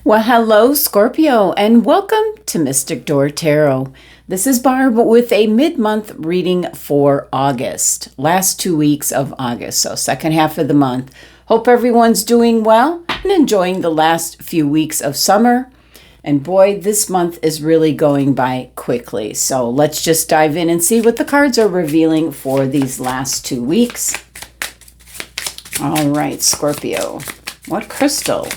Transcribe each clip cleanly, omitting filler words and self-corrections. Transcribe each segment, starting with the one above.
Well, hello, Scorpio, and welcome to Mystic Door Tarot. This is Barb with a mid-month reading for August, last 2 weeks of August, so second half of the month. Hope everyone's doing well and enjoying the last few weeks of summer. And boy, this month is really going by quickly. So let's just dive in and see what the cards are revealing for these last 2 weeks. All right, Scorpio, what crystal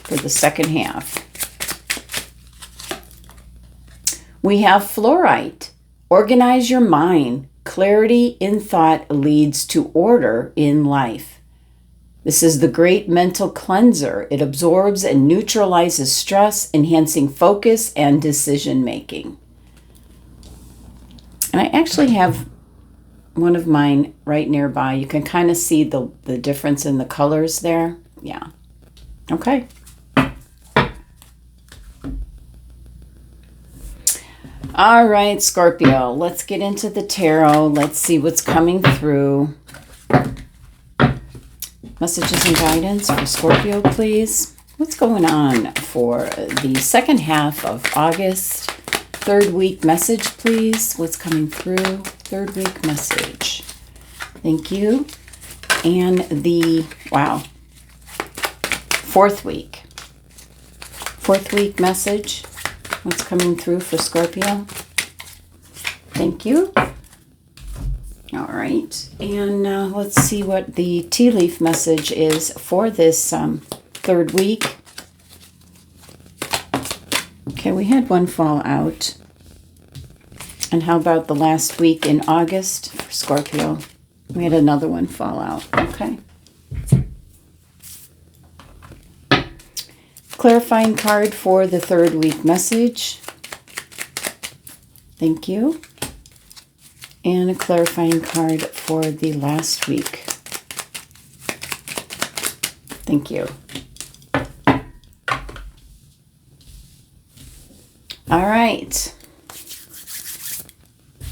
for the second half? We have fluorite. Organize your mind. Clarity in thought leads to order in life. This is the great mental cleanser. It absorbs and neutralizes stress, enhancing focus and decision making. And I actually have one of mine right nearby. You can kind of see the difference in the colors there. Yeah. Okay. All right, Scorpio, let's get into the tarot. Let's see what's coming through. Messages and guidance for Scorpio, please. What's going on for the second half of August? Third week message, please. What's coming through? Third week message. Thank you. And the, wow, fourth week. Fourth week message. What's coming through for Scorpio? Thank you. All right. And let's see what the tea leaf message is for this third week. Okay, we had one fall out. And how about the last week in August for Scorpio? We had another one fall out. Okay. Clarifying card for the third week message. Thank you. And a clarifying card for the last week. Thank you. All right.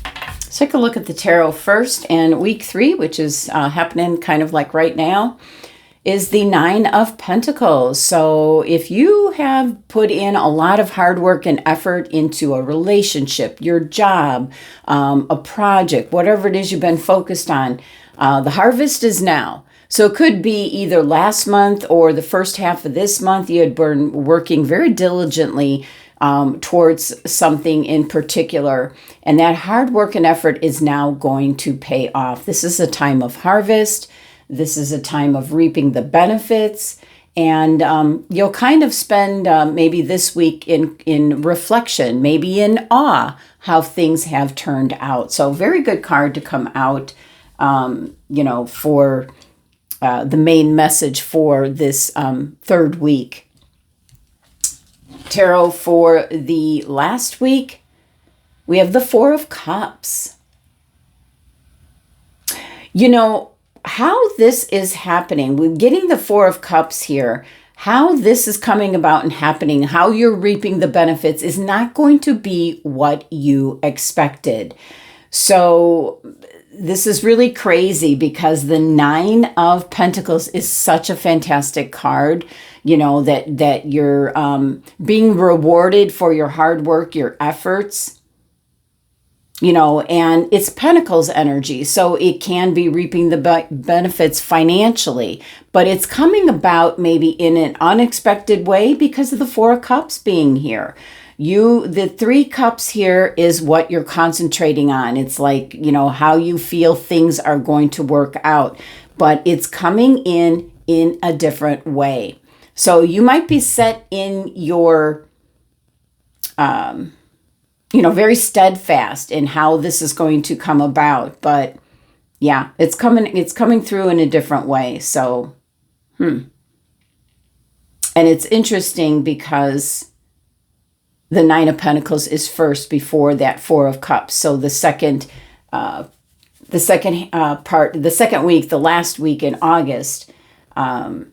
Let's take a look at the tarot first. And week 3, which is happening kind of like right now, is the Nine of Pentacles. So if you have put in a lot of hard work and effort into a relationship, your job, a project, whatever it is you've been focused on, the harvest is now. So it could be either last month or the first half of this month. You had been working very diligently towards something in particular. And that hard work and effort is now going to pay off. This is a time of harvest. This is a time of reaping the benefits, and you'll kind of spend maybe this week in reflection, maybe in awe how things have turned out. So very good card to come out, for the main message for this third week. Tarot for the last week, we have the Four of Cups. You know, how this is happening, we're getting the Four of Cups here, how this is coming about and happening, how you're reaping the benefits is not going to be what you expected. So this is really crazy because the Nine of Pentacles is such a fantastic card, you know, that you're being rewarded for your hard work, your efforts. You know, and it's Pentacles energy, so it can be reaping the benefits financially, but it's coming about maybe in an unexpected way because of the Four of Cups being here. The Three Cups here is what you're concentrating on. It's like, you know, how you feel things are going to work out, but it's coming in a different way. So you might be set in your, very steadfast in how this is going to come about. But yeah, it's coming through in a different way. So, And it's interesting because the Nine of Pentacles is first before that Four of Cups. So the second part, the second week, the last week in August, there's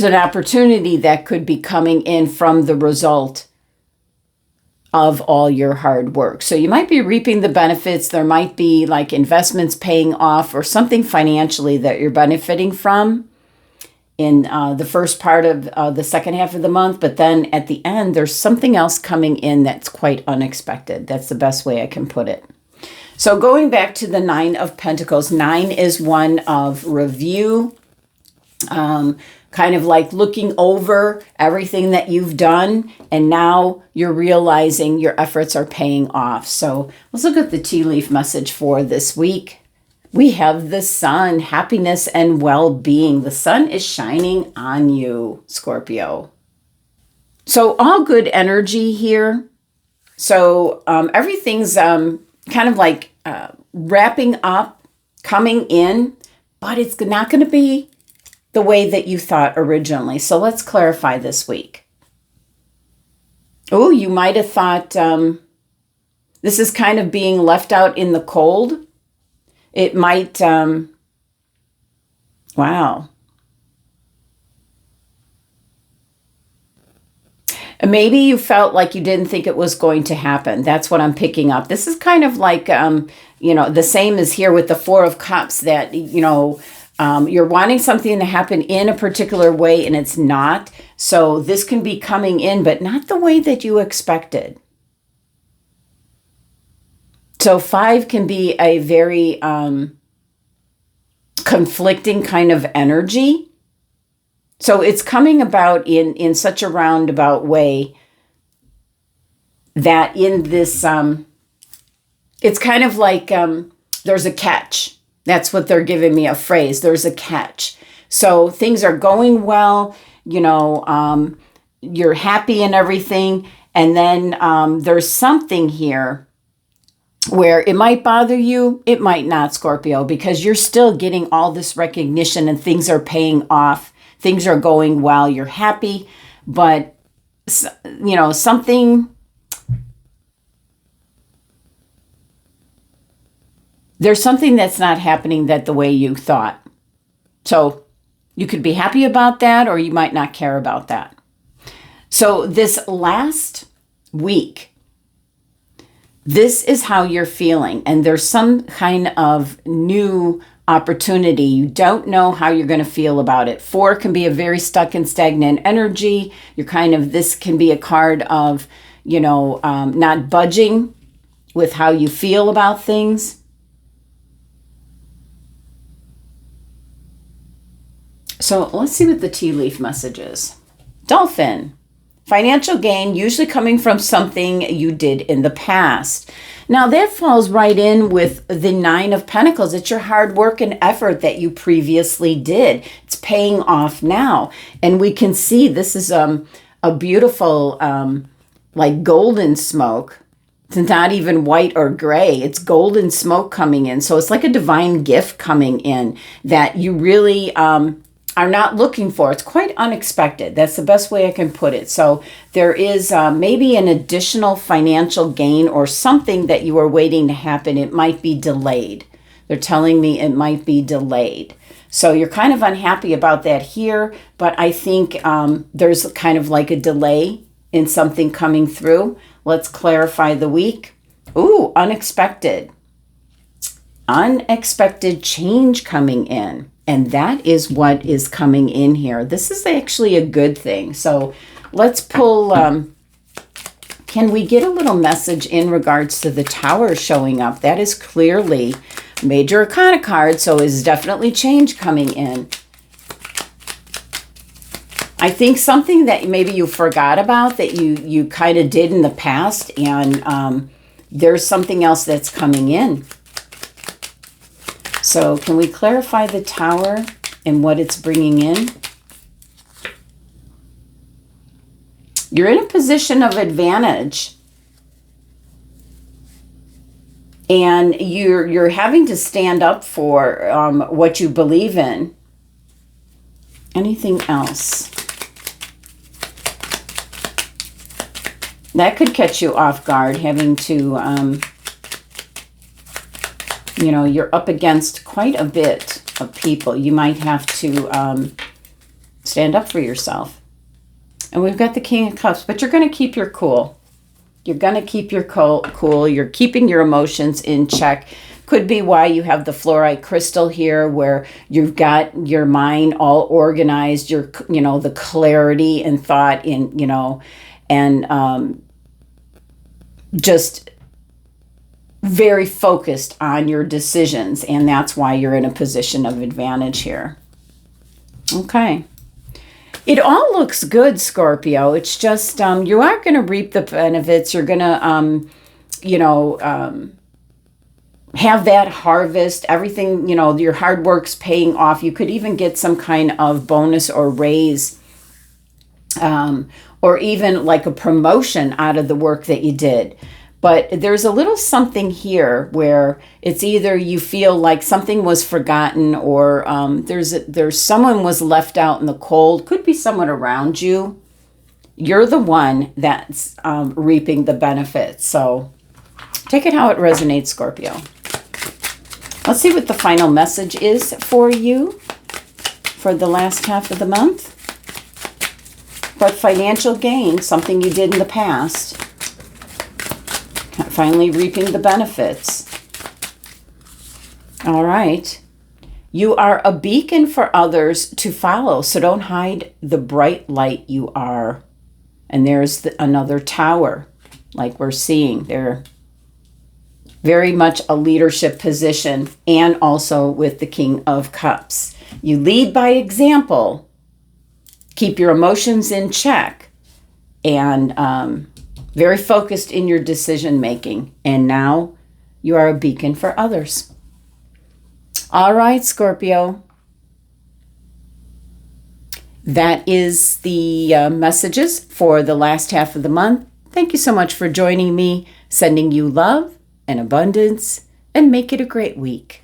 an opportunity that could be coming in from the result of all your hard work. So you might be reaping the benefits. There might be like investments paying off or something financially that you're benefiting from. in the first part of the second half of the month, but then at the end, there's something else coming in that's quite unexpected. That's the best way I can put it. So going back to the Nine of Pentacles, 9 is one of review, kind of like looking over everything that you've done, and now you're realizing your efforts are paying off. So let's look at the tea leaf message for this week. We have the sun, happiness and well-being. The sun is shining on you, Scorpio. So all good energy here. So everything's kind of like wrapping up, coming in, but it's not going to be the way that you thought originally. So let's clarify this week. Oh, you might have thought this is kind of being left out in the cold. It might, wow. Maybe you felt like you didn't think it was going to happen. That's what I'm picking up. This is kind of like, the same as here with the Four of Cups, that, you're wanting something to happen in a particular way and it's not. So this can be coming in, but not the way that you expected. So 5 can be a very conflicting kind of energy. So it's coming about in such a roundabout way that in this, it's kind of like there's a catch. That's what they're giving me, a phrase. There's a catch. So things are going well, you're happy and everything. And then there's something here where it might bother you, it might not, Scorpio, because you're still getting all this recognition and things are paying off. Things are going well. You're happy, but, there's something that's not happening that the way you thought. So you could be happy about that, or you might not care about that. So this last week, this is how you're feeling, and there's some kind of new opportunity. You don't know how you're going to feel about it. 4 can be a very stuck and stagnant energy. This can be a card of, not budging with how you feel about things. So let's see what the tea leaf message is. Dolphin. Financial gain, usually coming from something you did in the past. Now that falls right in with the 9 of Pentacles. It's your hard work and effort that you previously did. It's paying off now. And we can see this is a beautiful, like golden smoke. It's not even white or gray. It's golden smoke coming in. So it's like a divine gift coming in that you really are not looking for. It's quite unexpected. That's the best way I can put it. So there is maybe an additional financial gain or something that you are waiting to happen. It might be delayed. They're telling me it might be delayed. So you're kind of unhappy about that here, but I think there's kind of like a delay in something coming through. Let's clarify the week. Ooh, unexpected. Unexpected change coming in. And that is what is coming in here. This is actually a good thing. So let's pull, can we get a little message in regards to the Tower showing up? That is clearly Major Arcana card, so is definitely change coming in. I think something that maybe you forgot about that you kind of did in the past, and there's something else that's coming in. So can we clarify the Tower and what it's bringing in? You're in a position of advantage. And you're having to stand up for what you believe in. Anything else? That could catch you off guard, having to... you're up against quite a bit of people. You might have to stand up for yourself. And we've got the King of Cups, but you're going to keep your cool. You're going to keep your cool. You're keeping your emotions in check Could be why you have the fluorite crystal here, where you've got your mind all organized, the clarity and thought and just very focused on your decisions. And that's why you're in a position of advantage here. Okay. It all looks good, Scorpio. It's just you are going to reap the benefits. You're going to, have that harvest. Everything, your hard work's paying off. You could even get some kind of bonus or raise, or even like a promotion out of the work that you did. But there's a little something here where it's either you feel like something was forgotten, or there's someone was left out in the cold. Could be someone around you. You're the one that's reaping the benefits. So take it how it resonates, Scorpio. Let's see what the final message is for you for the last half of the month. But financial gain, something you did in the past. Finally reaping the benefits. All right. You are a beacon for others to follow, so don't hide the bright light you are. And there's another tower, like we're seeing there. Very much a leadership position, and also with the King of Cups. You lead by example, keep your emotions in check, and very focused in your decision making. And now you are a beacon for others. All right, Scorpio. That is the messages for the last half of the month. Thank you so much for joining me. Sending you love and abundance, and make it a great week.